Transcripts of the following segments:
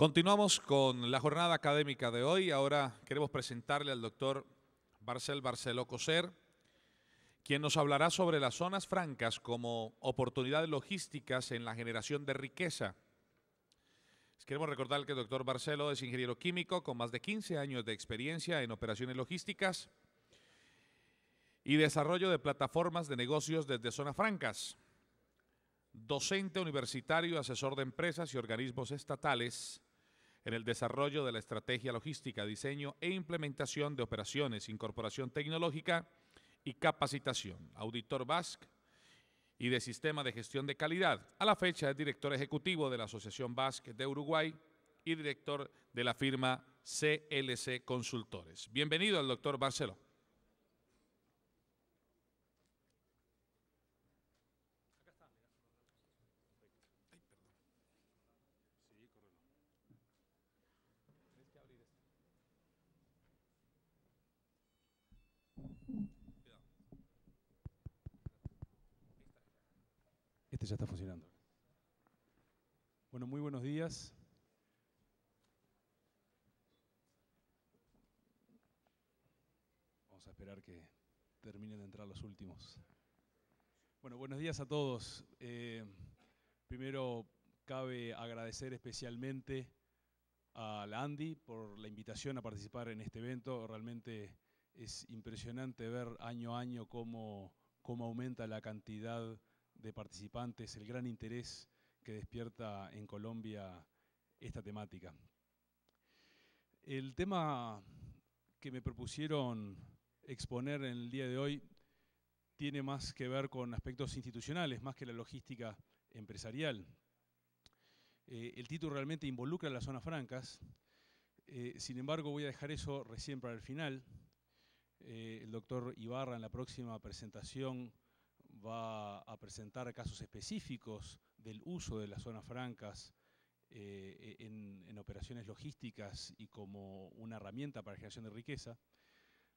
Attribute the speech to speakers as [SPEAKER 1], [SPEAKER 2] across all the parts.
[SPEAKER 1] Continuamos con la jornada académica de hoy. Ahora queremos presentarle al doctor Marcel Barceló Coser, quien nos hablará sobre las zonas francas como oportunidades logísticas en la generación de riqueza. Queremos recordar que el doctor Barceló es ingeniero químico con más de 15 años de experiencia en operaciones logísticas y desarrollo de plataformas de negocios desde zonas francas. Docente universitario, asesor de empresas y organismos estatales en el desarrollo de la estrategia logística, diseño e implementación de operaciones, incorporación tecnológica y capacitación. Auditor BASC y de Sistema de Gestión de Calidad. A la fecha es director ejecutivo de la Asociación BASC de Uruguay y director de la firma CLC Consultores. Bienvenido al doctor Barceló.
[SPEAKER 2] Este ya está funcionando. Bueno, muy buenos días. Vamos a esperar que terminen de entrar los últimos. Bueno, buenos días a todos. Primero, cabe agradecer especialmente a la ANDI por la invitación a participar en este evento. Realmente es impresionante ver año a año cómo aumenta la cantidad de participantes, el gran interés que despierta en Colombia esta temática. El tema que me propusieron exponer en el día de hoy tiene más que ver con aspectos institucionales, más que la logística empresarial. El título realmente involucra las zonas francas, sin embargo voy a dejar eso recién para el final. El doctor Ibarra en la próxima presentación va a presentar casos específicos del uso de las zonas francas en operaciones logísticas y como una herramienta para la generación de riqueza.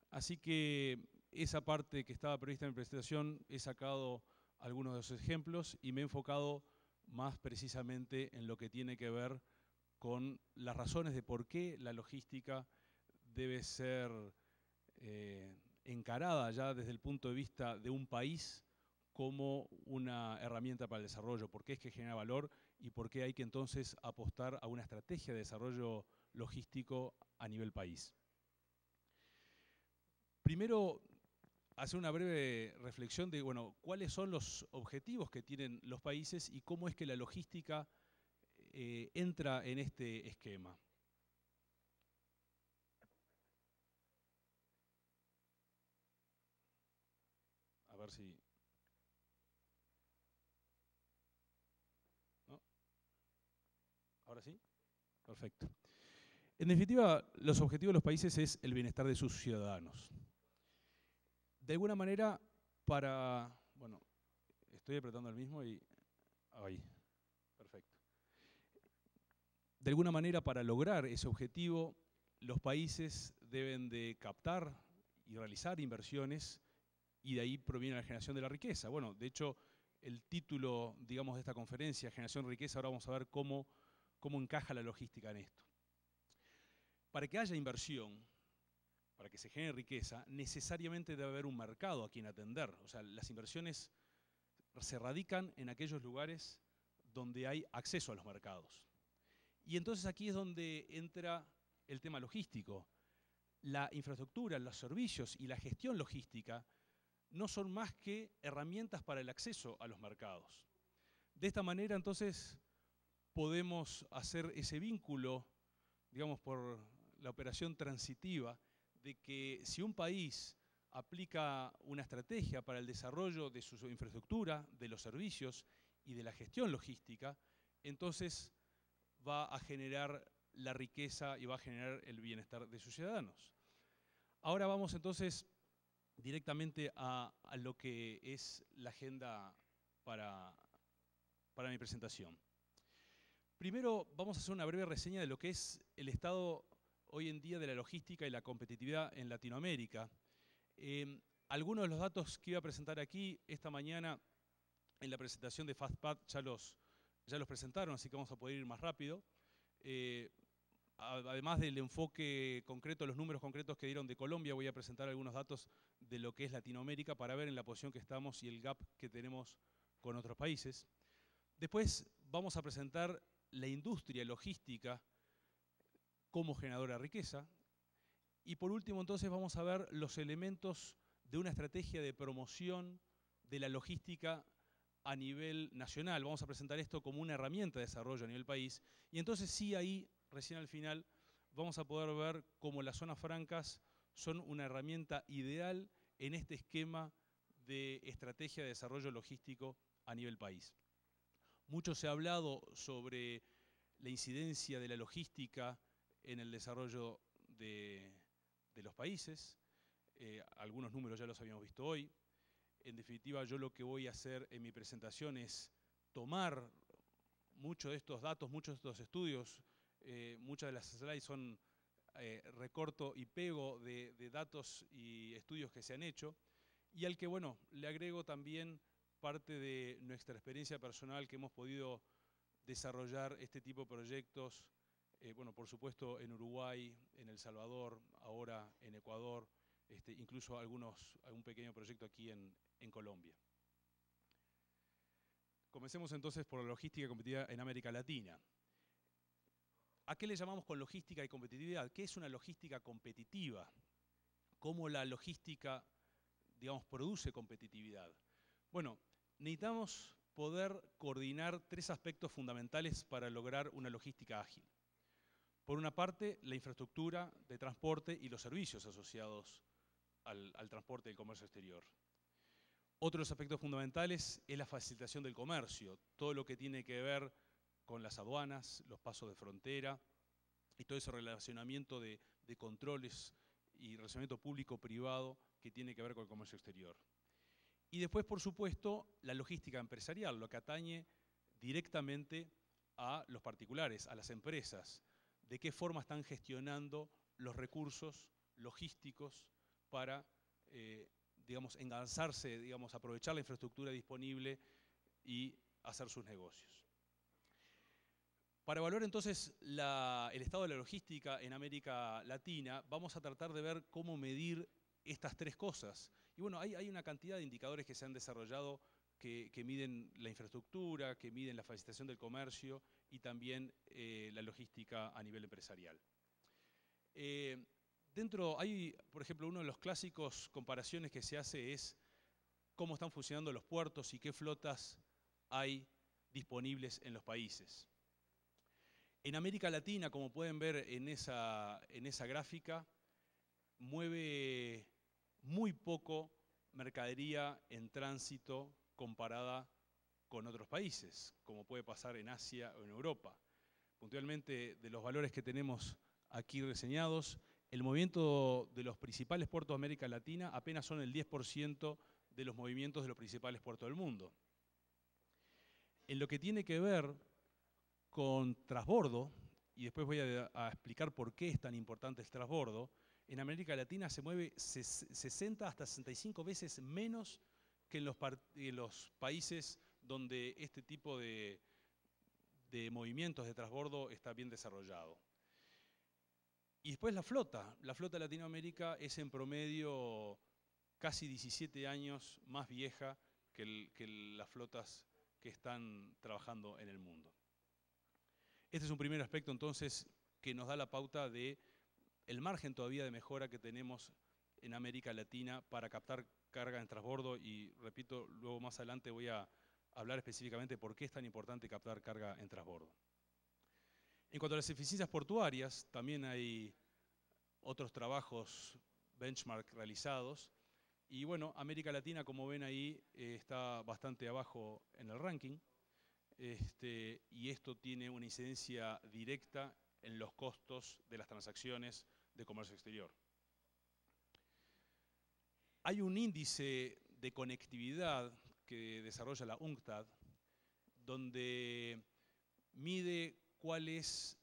[SPEAKER 2] Así que esa parte que estaba prevista en mi presentación he sacado algunos de esos ejemplos y me he enfocado más precisamente en lo que tiene que ver con las razones de por qué la logística debe ser encarada ya desde el punto de vista de un país como una herramienta para el desarrollo, por qué es que genera valor y por qué hay que entonces apostar a una estrategia de desarrollo logístico a nivel país. Primero, hacer una breve reflexión de, bueno, cuáles son los objetivos que tienen los países y cómo es que la logística entra en este esquema. A ver si... ¿No? ¿Ahora sí? Perfecto. En definitiva, los objetivos de los países es el bienestar de sus ciudadanos. De alguna manera, bueno, estoy apretando el mismo y... Ahí, perfecto. De alguna manera, para lograr ese objetivo, los países deben de captar y realizar inversiones y de ahí proviene la generación de la riqueza. Bueno, de hecho, el título, digamos, de esta conferencia, Generación de Riqueza, ahora vamos a ver cómo encaja la logística en esto. Para que haya inversión, para que se genere riqueza, necesariamente debe haber un mercado a quien atender. O sea, las inversiones se radican en aquellos lugares donde hay acceso a los mercados. Y entonces aquí es donde entra el tema logístico. La infraestructura, los servicios y la gestión logística no son más que herramientas para el acceso a los mercados. De esta manera, entonces, podemos hacer ese vínculo, digamos, por la operación transitiva, de que si un país aplica una estrategia para el desarrollo de su infraestructura, de los servicios y de la gestión logística, entonces va a generar la riqueza y va a generar el bienestar de sus ciudadanos. Ahora vamos entonces directamente a lo que es la agenda para mi presentación. Primero vamos a hacer una breve reseña de lo que es el estado hoy en día de la logística y la competitividad en Latinoamérica. Algunos de los datos que iba a presentar aquí esta mañana en la presentación de FastPath ya los presentaron, así que vamos a poder ir más rápido. Además del enfoque concreto, los números concretos que dieron de Colombia, voy a presentar algunos datos de lo que es Latinoamérica para ver en la posición que estamos y el gap que tenemos con otros países. Después vamos a presentar la industria logística como generadora de riqueza. Y por último, entonces, vamos a ver los elementos de una estrategia de promoción de la logística a nivel nacional. Vamos a presentar esto como una herramienta de desarrollo a nivel país. Y entonces sí, ahí, recién al final, vamos a poder ver cómo las zonas francas son una herramienta ideal en este esquema de estrategia de desarrollo logístico a nivel país. Mucho se ha hablado sobre la incidencia de la logística en el desarrollo de los países. Algunos números ya los habíamos visto hoy. En definitiva, yo lo que voy a hacer en mi presentación es tomar muchos de estos datos, muchos de estos estudios. Muchas de las slides son recorto y pego de datos y estudios que se han hecho, y al que, bueno, le agrego también parte de nuestra experiencia personal que hemos podido desarrollar este tipo de proyectos, bueno, por supuesto en Uruguay, en El Salvador, ahora en Ecuador, incluso algún pequeño proyecto aquí en Colombia. Comencemos entonces por la logística competitiva en América Latina. ¿A qué le llamamos con logística y competitividad? ¿Qué es una logística competitiva? ¿Cómo la logística, digamos, produce competitividad? Bueno, necesitamos poder coordinar tres aspectos fundamentales para lograr una logística ágil. Por una parte, la infraestructura de transporte y los servicios asociados al transporte y el comercio exterior. Otro de los aspectos fundamentales es la facilitación del comercio, todo lo que tiene que ver con las aduanas, los pasos de frontera y todo ese relacionamiento de controles y relacionamiento público-privado que tiene que ver con el comercio exterior. Y después, por supuesto, la logística empresarial, lo que atañe directamente a los particulares, a las empresas, de qué forma están gestionando los recursos logísticos para, digamos, engarzarse, digamos, aprovechar la infraestructura disponible y hacer sus negocios. Para evaluar entonces el estado de la logística en América Latina, vamos a tratar de ver cómo medir estas tres cosas. Y bueno, hay una cantidad de indicadores que se han desarrollado que miden la infraestructura, que miden la facilitación del comercio y también la logística a nivel empresarial. Dentro hay, por ejemplo, uno de los clásicos comparaciones que se hace es cómo están funcionando los puertos y qué flotas hay disponibles en los países. En América Latina, como pueden ver en esa gráfica, mueve muy poco mercadería en tránsito comparada con otros países, como puede pasar en Asia o en Europa. Puntualmente, de los valores que tenemos aquí reseñados, el movimiento de los principales puertos de América Latina apenas son el 10% de los movimientos de los principales puertos del mundo. En lo que tiene que ver con transbordo, y después voy a explicar por qué es tan importante el transbordo, en América Latina se mueve 60 hasta 65 veces menos que en los países donde este tipo de movimientos de transbordo está bien desarrollado. Y después la flota de Latinoamérica es en promedio casi 17 años más vieja que las flotas que están trabajando en el mundo. Este es un primer aspecto entonces que nos da la pauta de el margen todavía de mejora que tenemos en América Latina para captar carga en transbordo, y repito, luego más adelante voy a hablar específicamente por qué es tan importante captar carga en transbordo. En cuanto a las eficiencias portuarias, también hay otros trabajos benchmark realizados, y bueno, América Latina, como ven ahí, está bastante abajo en el ranking, y esto tiene una incidencia directa en los costos de las transacciones de comercio exterior. Hay un índice de conectividad que desarrolla la UNCTAD, donde mide cuál es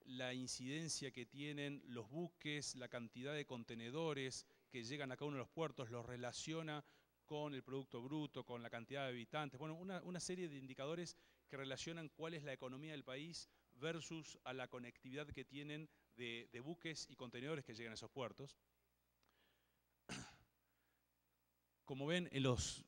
[SPEAKER 2] la incidencia que tienen los buques, la cantidad de contenedores que llegan a cada uno de los puertos, los relaciona con el Producto Bruto, con la cantidad de habitantes, bueno, una serie de indicadores que relacionan cuál es la economía del país versus a la conectividad que tienen de buques y contenedores que llegan a esos puertos. Como ven, en los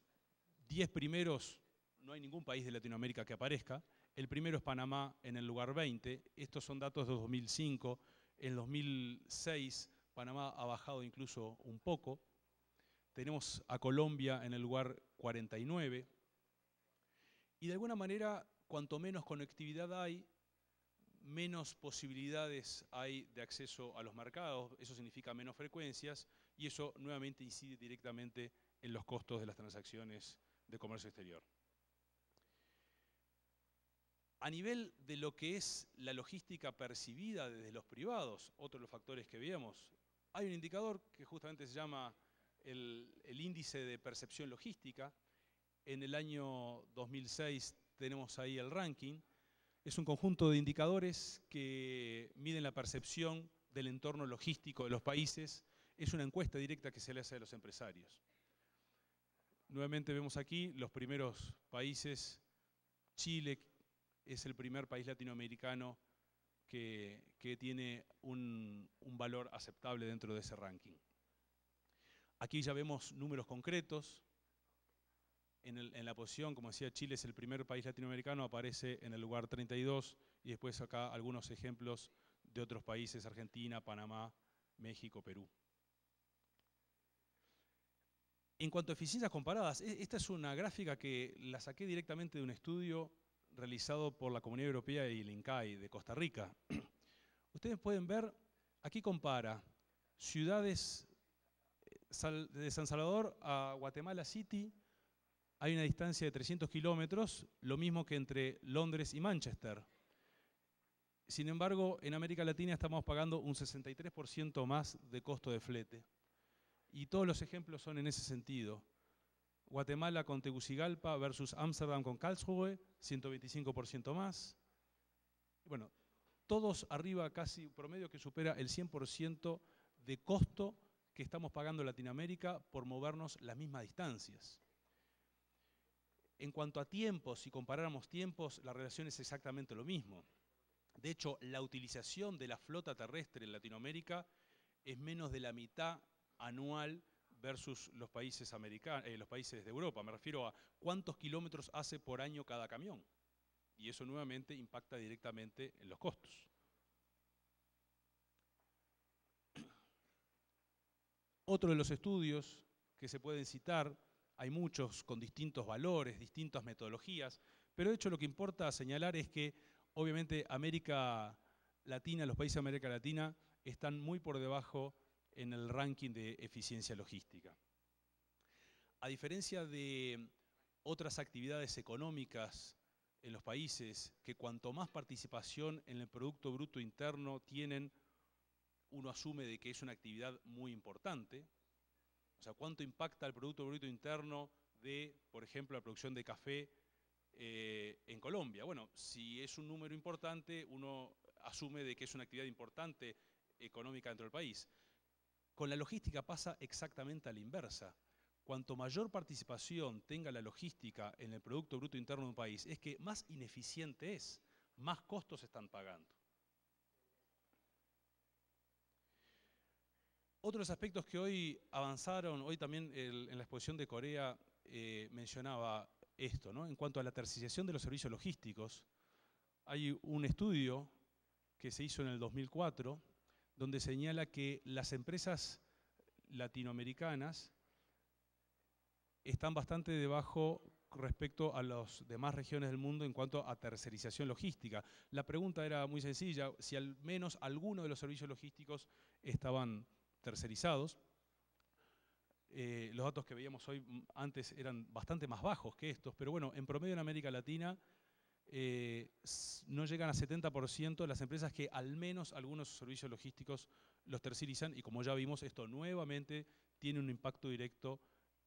[SPEAKER 2] 10 primeros no hay ningún país de Latinoamérica que aparezca. El primero es Panamá en el lugar 20. Estos son datos de 2005. En 2006 Panamá ha bajado incluso un poco. Tenemos a Colombia en el lugar 49. Y de alguna manera, cuanto menos conectividad hay, menos posibilidades hay de acceso a los mercados. Eso significa menos frecuencias y eso nuevamente incide directamente en los costos de las transacciones de comercio exterior. A nivel de lo que es la logística percibida desde los privados, otro de los factores que veíamos, hay un indicador que justamente se llama el índice de percepción logística. En el año 2006 tenemos ahí el ranking. Es un conjunto de indicadores que miden la percepción del entorno logístico de los países. Es una encuesta directa que se le hace a los empresarios. Nuevamente vemos aquí los primeros países. Chile es el primer país latinoamericano que tiene un valor aceptable dentro de ese ranking. Aquí ya vemos números concretos. En la posición, como decía, Chile es el primer país latinoamericano, aparece en el lugar 32, y después acá algunos ejemplos de otros países: Argentina, Panamá, México, Perú. En cuanto a eficiencias comparadas, esta es una gráfica que la saqué directamente de un estudio realizado por la Comunidad Europea y el INCAI de Costa Rica. Ustedes pueden ver, aquí compara ciudades de San Salvador a Guatemala City. Hay una distancia de 300 kilómetros, lo mismo que entre Londres y Manchester. Sin embargo, en América Latina estamos pagando un 63% más de costo de flete. Y todos los ejemplos son en ese sentido. Guatemala con Tegucigalpa versus Ámsterdam con Karlsruhe, 125% más. Bueno, todos arriba, casi promedio que supera el 100% de costo que estamos pagando en Latinoamérica por movernos las mismas distancias. En cuanto a tiempos, si comparáramos tiempos, la relación es exactamente lo mismo. De hecho, la utilización de la flota terrestre en Latinoamérica es menos de la mitad anual versus los países los países de Europa. Me refiero a cuántos kilómetros hace por año cada camión. Y eso nuevamente impacta directamente en los costos. Otro de los estudios que se pueden citar, hay muchos con distintos valores, distintas metodologías, pero de hecho lo que importa señalar es que obviamente América Latina, los países de América Latina están muy por debajo en el ranking de eficiencia logística. A diferencia de otras actividades económicas en los países, que cuanto más participación en el Producto Bruto Interno tienen, uno asume de que es una actividad muy importante. O sea, ¿cuánto impacta el Producto Bruto Interno de, por ejemplo, la producción de café en Colombia? Bueno, si es un número importante, uno asume de que es una actividad importante económica dentro del país. Con la logística pasa exactamente a la inversa. Cuanto mayor participación tenga la logística en el Producto Bruto Interno de un país, es que más ineficiente es, más costos están pagando. Otros aspectos que hoy avanzaron, hoy también en la exposición de Corea mencionaba esto, ¿no? En cuanto a la tercerización de los servicios logísticos, hay un estudio que se hizo en el 2004 donde señala que las empresas latinoamericanas están bastante debajo respecto a las demás regiones del mundo en cuanto a tercerización logística. La pregunta era muy sencilla, si al menos alguno de los servicios logísticos estaban tercerizados. Los datos que veíamos hoy antes eran bastante más bajos que estos, pero bueno, en promedio en América Latina no llegan a 70% las empresas que al menos algunos servicios logísticos los tercerizan, y como ya vimos, esto nuevamente tiene un impacto directo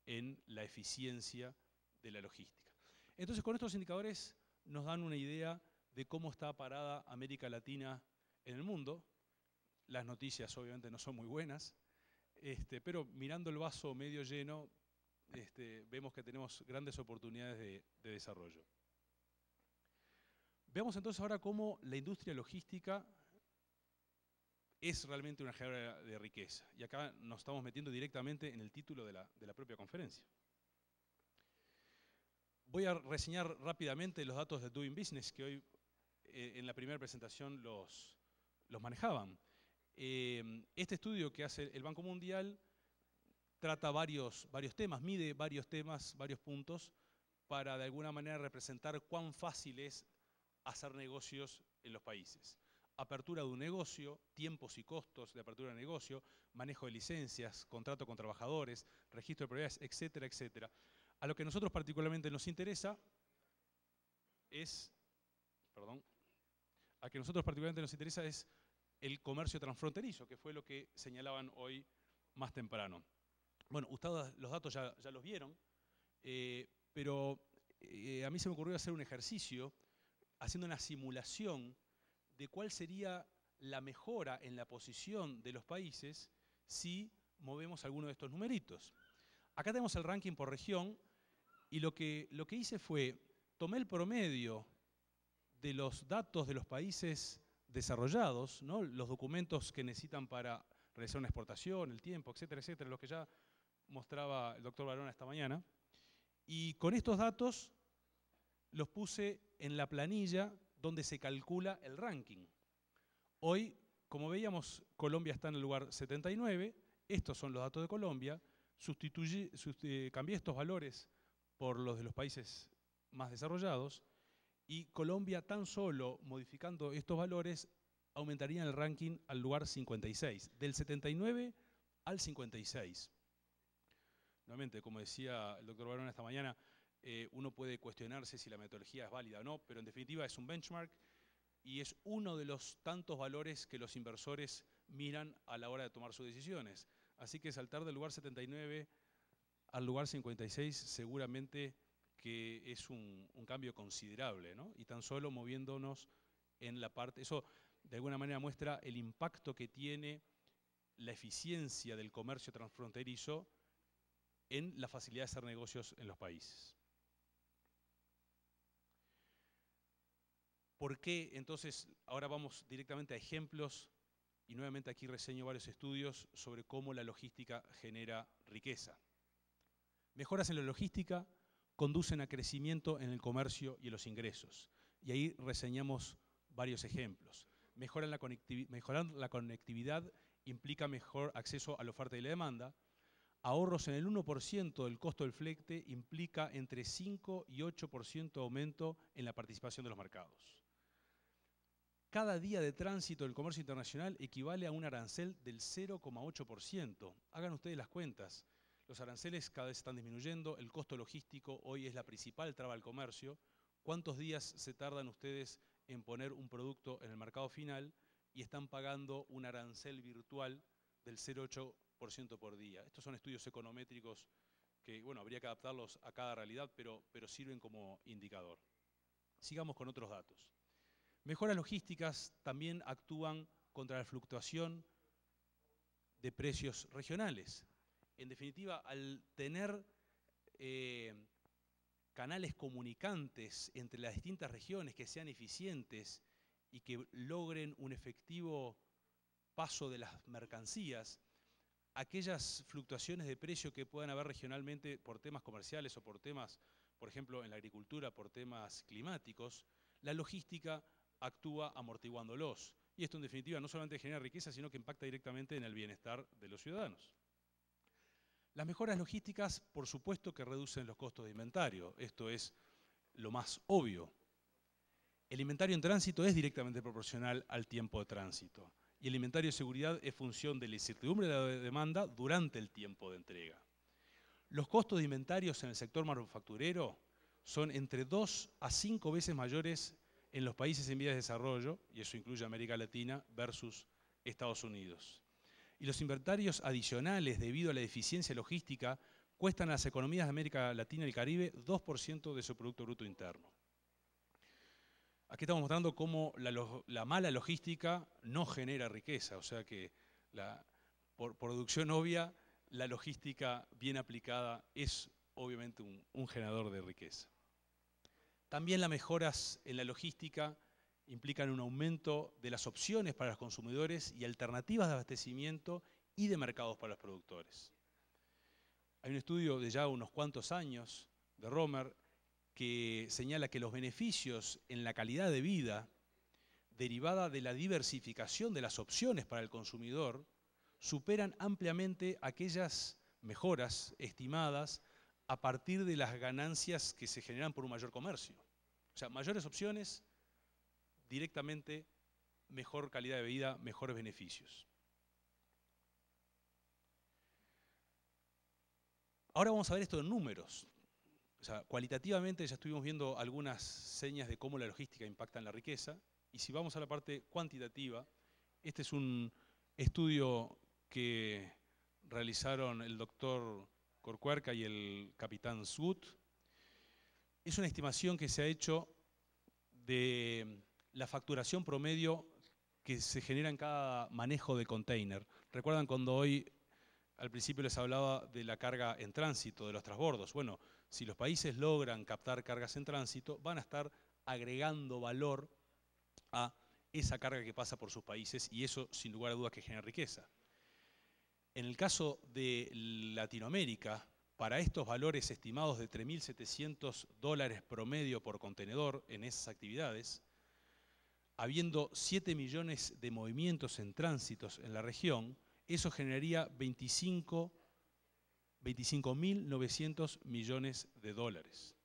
[SPEAKER 2] en la eficiencia de la logística. Entonces, con estos indicadores nos dan una idea de cómo está parada América Latina en el mundo. Las noticias obviamente no son muy buenas, pero mirando el vaso medio lleno, vemos que tenemos grandes oportunidades de desarrollo. Veamos entonces ahora cómo la industria logística es realmente una generadora de riqueza. Y acá nos estamos metiendo directamente en el título de la propia conferencia. Voy a reseñar rápidamente los datos de Doing Business que hoy en la primera presentación los manejaban. Este estudio que hace el Banco Mundial trata varios temas, mide varios temas, varios puntos, para de alguna manera representar cuán fácil es hacer negocios en los países. Apertura de un negocio, tiempos y costos de apertura de negocio, manejo de licencias, contrato con trabajadores, registro de propiedades, etcétera, etcétera. A lo que a nosotros particularmente nos interesa es, el comercio transfronterizo, que fue lo que señalaban hoy más temprano. Bueno, ustedes los datos ya los vieron, pero a mí se me ocurrió hacer un ejercicio haciendo una simulación de cuál sería la mejora en la posición de los países si movemos alguno de estos numeritos. Acá tenemos el ranking por región y lo que hice fue, tomé el promedio de los datos de los países desarrollados, ¿no? Los documentos que necesitan para realizar una exportación, el tiempo, etcétera, etcétera, los que ya mostraba el doctor Barona esta mañana. Y con estos datos los puse en la planilla donde se calcula el ranking. Hoy, como veíamos, Colombia está en el lugar 79, estos son los datos de Colombia, cambié estos valores por los de los países más desarrollados y Colombia tan solo modificando estos valores aumentaría el ranking al lugar 56, del 79 al 56. Nuevamente, como decía el doctor Barona esta mañana, uno puede cuestionarse si la metodología es válida o no, pero en definitiva es un benchmark y es uno de los tantos valores que los inversores miran a la hora de tomar sus decisiones. Así que saltar del lugar 79 al lugar 56 seguramente que es un cambio considerable, ¿no? Y tan solo moviéndonos en la parte, eso de alguna manera muestra el impacto que tiene la eficiencia del comercio transfronterizo en la facilidad de hacer negocios en los países. ¿Por qué? Entonces, ahora vamos directamente a ejemplos y nuevamente aquí reseño varios estudios sobre cómo la logística genera riqueza. Mejoras en la logística conducen a crecimiento en el comercio y en los ingresos. Y ahí reseñamos varios ejemplos. Mejorar la conectividad implica mejor acceso a la oferta y la demanda. Ahorros en el 1% del costo del flete implica entre 5 y 8% de aumento en la participación de los mercados. Cada día de tránsito del comercio internacional equivale a un arancel del 0,8%. Hagan ustedes las cuentas. Los aranceles cada vez están disminuyendo, el costo logístico hoy es la principal traba al comercio. ¿Cuántos días se tardan ustedes en poner un producto en el mercado final y están pagando un arancel virtual del 0,8% por día? Estos son estudios econométricos que, bueno, habría que adaptarlos a cada realidad, pero sirven como indicador. Sigamos con otros datos. Mejoras logísticas también actúan contra la fluctuación de precios regionales. En definitiva, al tener canales comunicantes entre las distintas regiones que sean eficientes y que logren un efectivo paso de las mercancías, aquellas fluctuaciones de precio que puedan haber regionalmente por temas comerciales o por temas, por ejemplo, en la agricultura, por temas climáticos, la logística actúa amortiguándolos. Y esto en definitiva no solamente genera riqueza, sino que impacta directamente en el bienestar de los ciudadanos. Las mejoras logísticas, por supuesto que reducen los costos de inventario. Esto es lo más obvio. El inventario en tránsito es directamente proporcional al tiempo de tránsito. Y el inventario de seguridad es función de la incertidumbre de la demanda durante el tiempo de entrega. Los costos de inventarios en el sector manufacturero son entre 2 a 5 veces mayores en los países en vías de desarrollo, y eso incluye América Latina, versus Estados Unidos. Y los inventarios adicionales debido a la deficiencia logística cuestan a las economías de América Latina y el Caribe 2% de su Producto Bruto Interno. Aquí estamos mostrando cómo la mala logística no genera riqueza, o sea que por deducción obvia, la logística bien aplicada es obviamente un generador de riqueza. También las mejoras en la logística implican un aumento de las opciones para los consumidores y alternativas de abastecimiento y de mercados para los productores. Hay un estudio de ya unos cuantos años de Romer que señala que los beneficios en la calidad de vida derivada de la diversificación de las opciones para el consumidor superan ampliamente aquellas mejoras estimadas a partir de las ganancias que se generan por un mayor comercio. O sea, mayores opciones, directamente mejor calidad de vida, mejores beneficios. Ahora vamos a ver esto en números. O sea, cualitativamente ya estuvimos viendo algunas señas de cómo la logística impacta en la riqueza. Y si vamos a la parte cuantitativa, este es un estudio que realizaron el doctor Corcuerca y el capitán Sgut. Es una estimación que se ha hecho de la facturación promedio que se genera en cada manejo de container. ¿Recuerdan cuando hoy al principio les hablaba de la carga en tránsito, de los transbordos? Bueno, si los países logran captar cargas en tránsito, van a estar agregando valor a esa carga que pasa por sus países y eso sin lugar a dudas que genera riqueza. En el caso de Latinoamérica, para estos valores estimados de $3.700 promedio por contenedor en esas actividades, habiendo 7 millones de movimientos en tránsitos en la región, eso generaría 25.900 millones de dólares.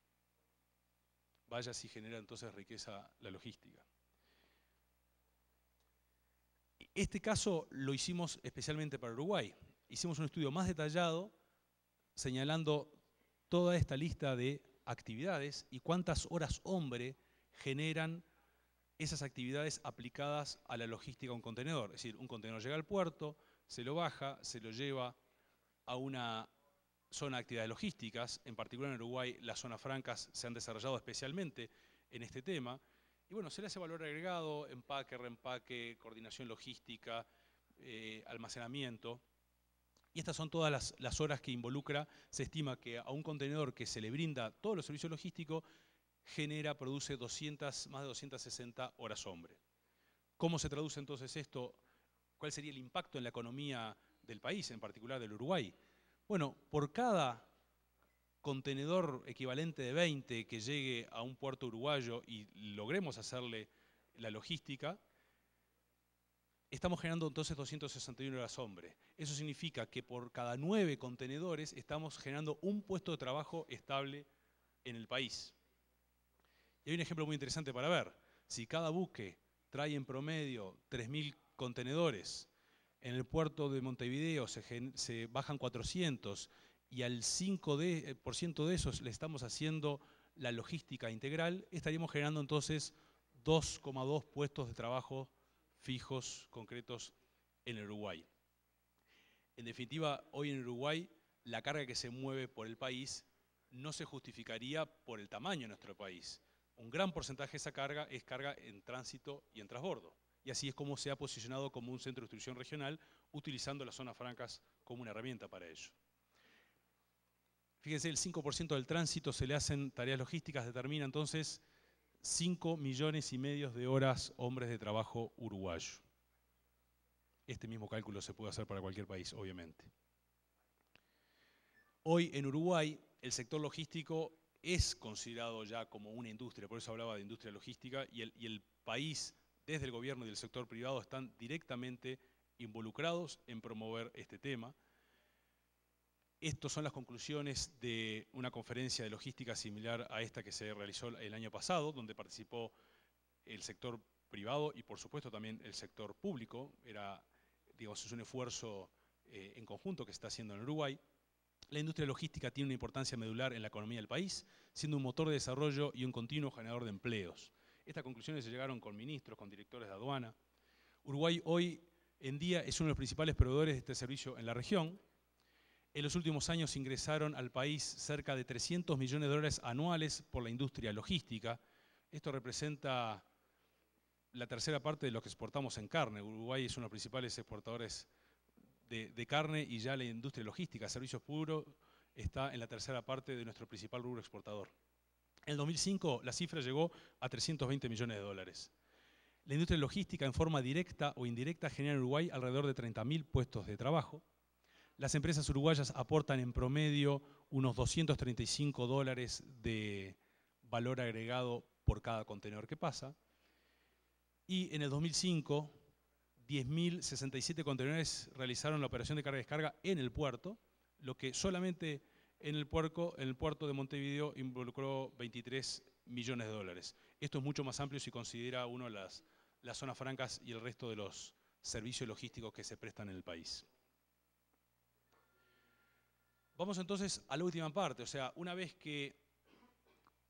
[SPEAKER 2] Vaya si genera entonces riqueza la logística. Este caso lo hicimos especialmente para Uruguay. Hicimos un estudio más detallado señalando toda esta lista de actividades y cuántas horas hombre generan esas actividades aplicadas a la logística de un contenedor. Es decir, un contenedor llega al puerto, se lo baja, se lo lleva a una zona de actividades logísticas. En particular en Uruguay las zonas francas se han desarrollado especialmente en este tema. Y bueno, se le hace valor agregado, empaque, reempaque, coordinación logística, almacenamiento. Y estas son todas las horas que involucra. Se estima que a un contenedor que se le brinda todos los servicios logísticos produce más de 260 horas hombre. ¿Cómo se traduce entonces esto? ¿Cuál sería el impacto en la economía del país, en particular del Uruguay? Bueno, por cada contenedor equivalente de 20 que llegue a un puerto uruguayo y logremos hacerle la logística, estamos generando entonces 261 horas hombre. Eso significa que por cada 9 contenedores estamos generando un puesto de trabajo estable en el país. Y hay un ejemplo muy interesante para ver. Si cada buque trae en promedio 3.000 contenedores, en el puerto de Montevideo se bajan 400 y al 5% de esos le estamos haciendo la logística integral, estaríamos generando entonces 2,2 puestos de trabajo fijos, concretos en el Uruguay. En definitiva, hoy en Uruguay la carga que se mueve por el país no se justificaría por el tamaño de nuestro país. Un gran porcentaje de esa carga es carga en tránsito y en transbordo. Y así es como se ha posicionado como un centro de distribución regional, utilizando las zonas francas como una herramienta para ello. Fíjense, el 5% del tránsito se le hacen tareas logísticas, determina entonces 5,5 millones de horas hombres de trabajo uruguayo. Este mismo cálculo se puede hacer para cualquier país, obviamente. Hoy en Uruguay el sector logístico es considerado ya como una industria, por eso hablaba de industria logística, y el país, desde el gobierno y el sector privado, están directamente involucrados en promover este tema. Estas son las conclusiones de una conferencia de logística similar a esta que se realizó el año pasado, donde participó el sector privado y por supuesto también el sector público. Es un esfuerzo en conjunto que se está haciendo en Uruguay. La industria logística tiene una importancia medular en la economía del país, siendo un motor de desarrollo y un continuo generador de empleos. Estas conclusiones se llegaron con ministros, con directores de aduana. Uruguay hoy en día es uno de los principales proveedores de este servicio en la región. En los últimos años ingresaron al país cerca de 300 millones de dólares anuales por la industria logística. Esto representa la tercera parte de lo que exportamos en carne. Uruguay es uno de los principales exportadores de carne y ya la industria logística, servicios puros, está en la tercera parte de nuestro principal rubro exportador. En el 2005 la cifra llegó a 320 millones de dólares. La industria logística en forma directa o indirecta genera en Uruguay alrededor de 30.000 puestos de trabajo. Las empresas uruguayas aportan en promedio unos $235 de valor agregado por cada contenedor que pasa. Y en el 2005, 10.067 contenedores realizaron la operación de carga y descarga en el puerto, lo que solamente en el puerto de Montevideo involucró 23 millones de dólares. Esto es mucho más amplio si considera uno las zonas francas y el resto de los servicios logísticos que se prestan en el país. Vamos entonces a la última parte, o sea, una vez que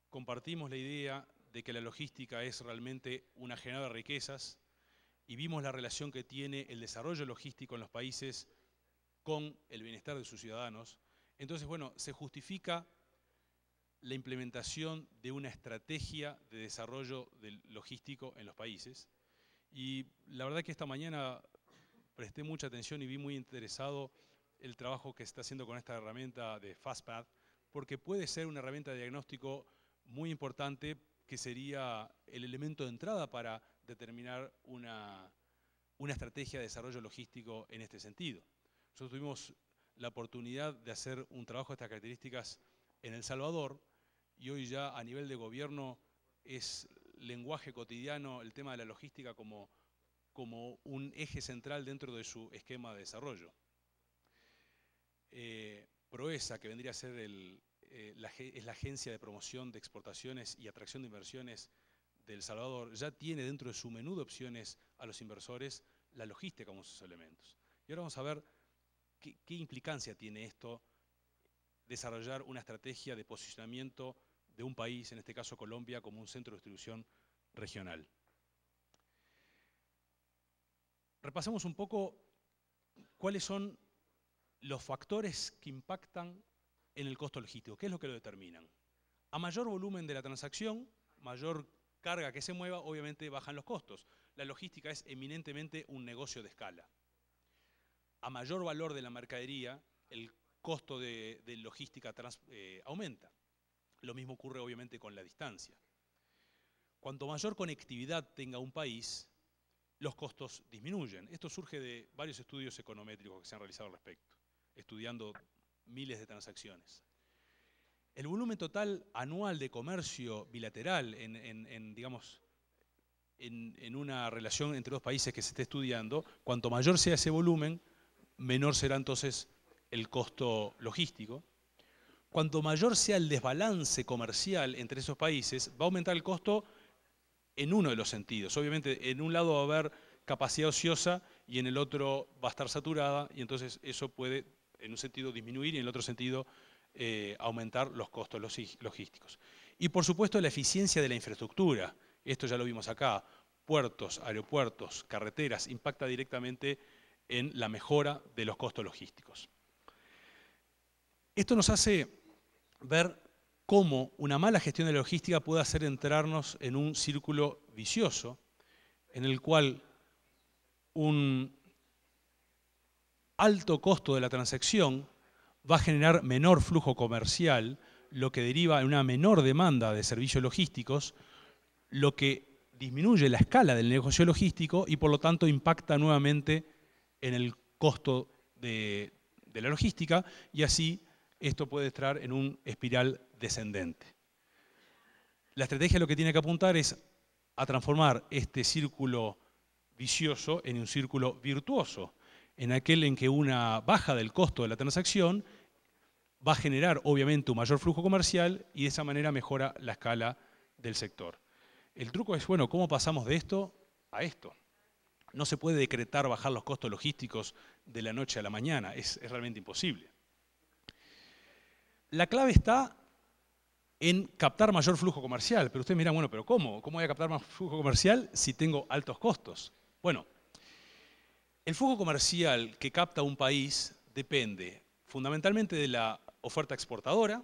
[SPEAKER 2] compartimos la idea de que la logística es realmente una generadora de riquezas y vimos la relación que tiene el desarrollo logístico en los países con el bienestar de sus ciudadanos, entonces, bueno, se justifica la implementación de una estrategia de desarrollo logístico en los países. Y la verdad que esta mañana presté mucha atención y vi muy interesado el trabajo que se está haciendo con esta herramienta de FastPath, porque puede ser una herramienta de diagnóstico muy importante que sería el elemento de entrada para determinar una estrategia de desarrollo logístico en este sentido. Nosotros tuvimos la oportunidad de hacer un trabajo de estas características en El Salvador y hoy ya a nivel de gobierno es lenguaje cotidiano el tema de la logística como un eje central dentro de su esquema de desarrollo. PROESA, que vendría a ser es la agencia de promoción de exportaciones y atracción de inversiones de El Salvador, ya tiene dentro de su menú de opciones a los inversores la logística como sus elementos. Y ahora vamos a ver qué implicancia tiene esto, desarrollar una estrategia de posicionamiento de un país, en este caso Colombia, como un centro de distribución regional. Repasemos un poco cuáles son los factores que impactan en el costo logístico. ¿Qué es lo que lo determinan? A mayor volumen de la transacción, mayor carga que se mueva, obviamente bajan los costos. La logística es eminentemente un negocio de escala. A mayor valor de la mercadería, el costo de logística aumenta. Lo mismo ocurre obviamente con la distancia. Cuanto mayor conectividad tenga un país, los costos disminuyen. Esto surge de varios estudios econométricos que se han realizado al respecto, estudiando miles de transacciones. El volumen total anual de comercio bilateral en una relación entre dos países que se esté estudiando, cuanto mayor sea ese volumen, menor será entonces el costo logístico. Cuanto mayor sea el desbalance comercial entre esos países, va a aumentar el costo en uno de los sentidos. Obviamente, en un lado va a haber capacidad ociosa y en el otro va a estar saturada, y entonces eso puede, en un sentido, disminuir y en el otro sentido aumentar los costos logísticos. Y por supuesto la eficiencia de la infraestructura. Esto ya lo vimos acá. Puertos, aeropuertos, carreteras, impacta directamente en la mejora de los costos logísticos. Esto nos hace ver cómo una mala gestión de la logística puede hacer entrarnos en un círculo vicioso en el cual un alto costo de la transacción va a generar menor flujo comercial, lo que deriva en una menor demanda de servicios logísticos, lo que disminuye la escala del negocio logístico y por lo tanto impacta nuevamente en el costo de la logística, y así esto puede entrar en un espiral descendente. La estrategia lo que tiene que apuntar es a transformar este círculo vicioso en un círculo virtuoso, en aquel en que una baja del costo de la transacción va a generar obviamente un mayor flujo comercial y de esa manera mejora la escala del sector. El truco es, bueno, ¿cómo pasamos de esto a esto? No se puede decretar bajar los costos logísticos de la noche a la mañana, es realmente imposible. La clave está en captar mayor flujo comercial, pero ustedes dirán, bueno, pero ¿cómo? ¿Cómo voy a captar más flujo comercial si tengo altos costos? Bueno, el flujo comercial que capta un país depende fundamentalmente de la oferta exportadora,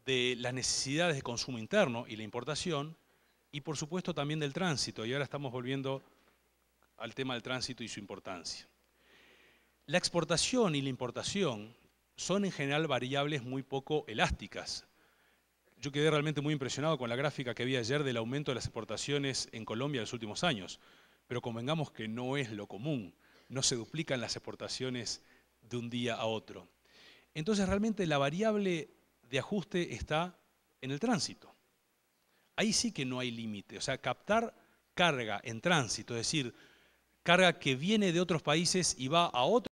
[SPEAKER 2] de las necesidades de consumo interno y la importación, y por supuesto también del tránsito, y ahora estamos volviendo al tema del tránsito y su importancia. La exportación y la importación son en general variables muy poco elásticas. Yo quedé realmente muy impresionado con la gráfica que vi ayer del aumento de las exportaciones en Colombia en los últimos años. Pero convengamos que no es lo común. No se duplican las exportaciones de un día a otro. Entonces realmente la variable de ajuste está en el tránsito. Ahí sí que no hay límite. O sea, captar carga en tránsito, es decir, carga que viene de otros países y va a otros